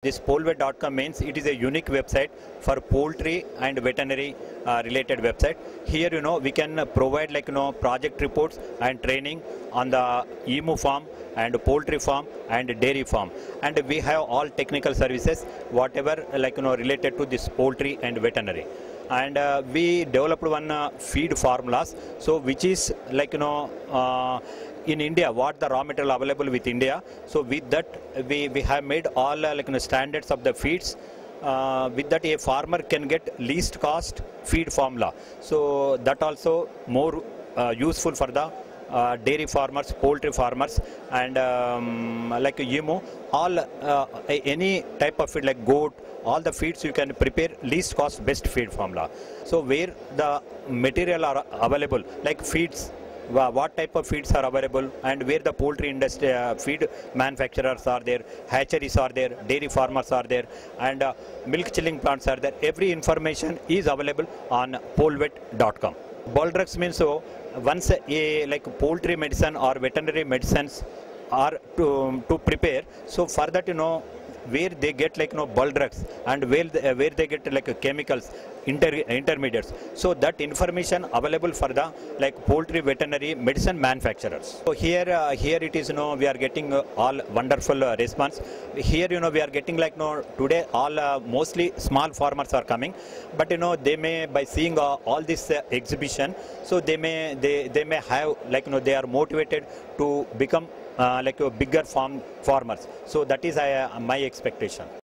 This poulvet.com means it is a unique website for poultry and veterinary related website. Here we can provide project reports and training on the emu farm and poultry farm and dairy farm, and we have all technical services whatever related to this poultry and veterinary. And we developed one feed formulas, so which is in India, what the raw material available with India. So with that we have made all standards of the feeds. With that a farmer can get least cost feed formula. So that also more useful for the dairy farmers, poultry farmers, and like emu, all any type of feed like goat, all the feeds you can prepare least cost best feed formula. So where the material are available, like feeds, what type of feeds are available, and where the poultry industry feed manufacturers are there, hatcheries are there, dairy farmers are there, and milk chilling plants are there. Every information is available on poulvet.com. Ball drugs means, so once a poultry medicine or veterinary medicines are to prepare, so for that where they get bulk drugs and where they get chemicals, intermediates, so that information available for the poultry veterinary medicine manufacturers. So here it is we are getting all wonderful response. Here we are getting today all mostly small farmers are coming, but they may, by seeing all this exhibition, so they may have they are motivated to become bigger farmers. So that is my expectation.